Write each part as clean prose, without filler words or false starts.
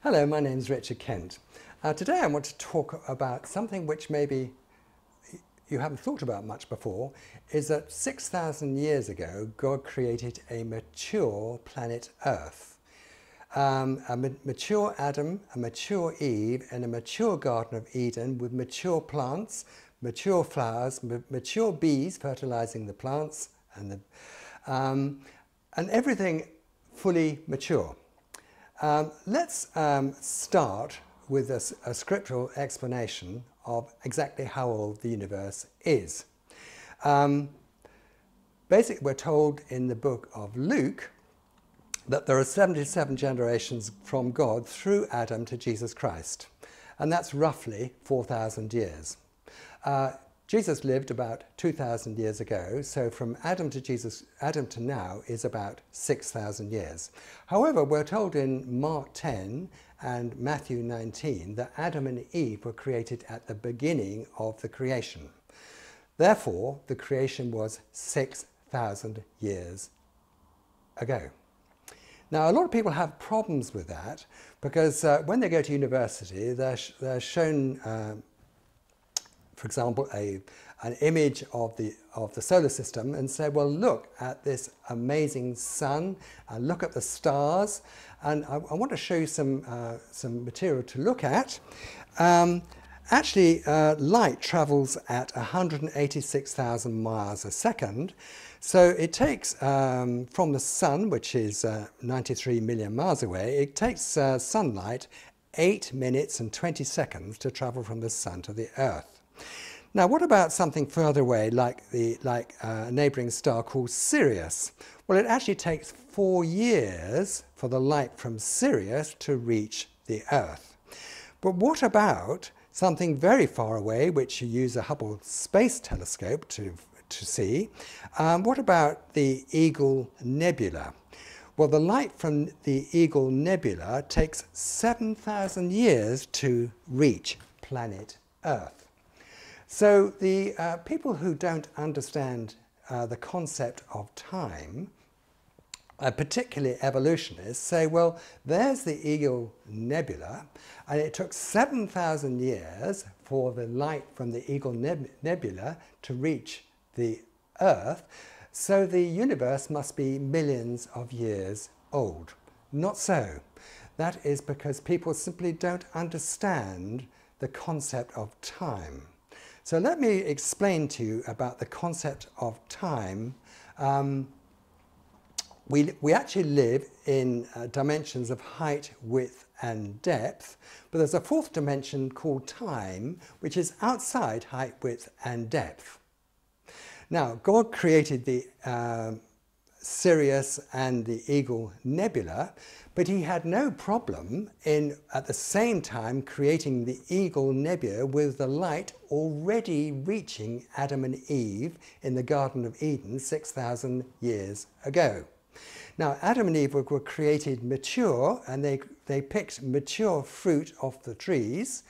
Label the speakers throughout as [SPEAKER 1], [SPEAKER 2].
[SPEAKER 1] Hello, my name is Richard Kent. Today I want to talk about something which maybe you haven't thought about much before, is that 6,000 years ago God created a mature planet Earth. Mature Adam, a mature Eve, and a mature Garden of Eden with mature plants, mature flowers, mature bees fertilizing the plants, and everything fully mature. Let's start with a scriptural explanation of exactly how old the universe is. Basically, we're told in the book of Luke that there are 77 generations from God through Adam to Jesus Christ, and that's roughly 4,000 years. Jesus lived about 2,000 years ago, so from Adam to now is about 6,000 years. However, we're told in Mark 10 and Matthew 19 that Adam and Eve were created at the beginning of the creation. Therefore, the creation was 6,000 years ago. Now, a lot of people have problems with that because when they go to university, they're shown for example, an image of the solar system and say, well, look at this amazing sun, and look at the stars, and I want to show you some material to look at. Actually, light travels at 186,000 miles a second, so it takes from the sun, which is 93 million miles away, it takes sunlight 8 minutes and 20 seconds to travel from the sun to the Earth. Now, what about something further away, like a neighbouring star called Sirius? Well, it actually takes 4 years for the light from Sirius to reach the Earth. But what about something very far away, which you use a Hubble Space Telescope to see? What about the Eagle Nebula? Well, the light from the Eagle Nebula takes 7,000 years to reach planet Earth. So the people who don't understand the concept of time, particularly evolutionists, say, well, there's the Eagle Nebula, and it took 7,000 years for the light from the Eagle Nebula to reach the Earth, so the universe must be millions of years old. Not so. That is because people simply don't understand the concept of time. So let me explain to you about the concept of time. We actually live in dimensions of height, width and depth, but there's a fourth dimension called time, which is outside height, width and depth. Now, God created the Sirius and the Eagle Nebula, but he had no problem in, at the same time, creating the Eagle Nebula with the light already reaching Adam and Eve in the Garden of Eden 6,000 years ago. Now, Adam and Eve were created mature, and they picked mature fruit off the trees,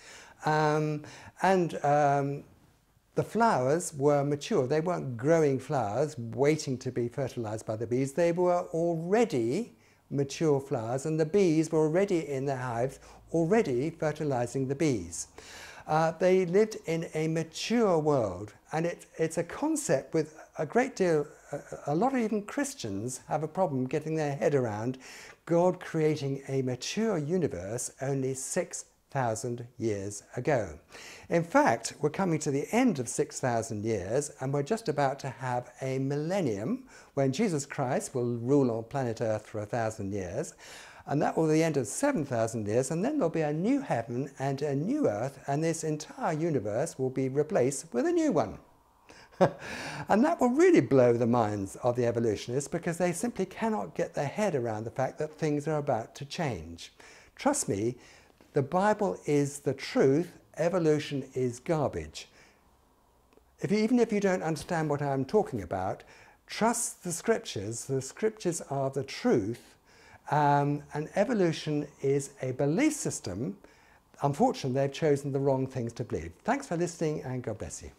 [SPEAKER 1] the flowers were mature. They weren't growing flowers waiting to be fertilized by the bees. They were already mature flowers, and the bees were already in their hives, already fertilizing the bees. They lived in a mature world, and it's a concept with a lot of even Christians have a problem getting their head around God creating a mature universe only 6,000 years ago. In fact, we're coming to the end of 6,000 years, and we're just about to have a millennium when Jesus Christ will rule on planet Earth for 1,000 years, and that will be the end of 7,000 years, and then there'll be a new heaven and a new earth, and this entire universe will be replaced with a new one. And that will really blow the minds of the evolutionists, because they simply cannot get their head around the fact that things are about to change. Trust me, the Bible is the truth, evolution is garbage. Even if you don't understand what I'm talking about, trust the scriptures are the truth, and evolution is a belief system. Unfortunately, they've chosen the wrong things to believe. Thanks for listening, and God bless you.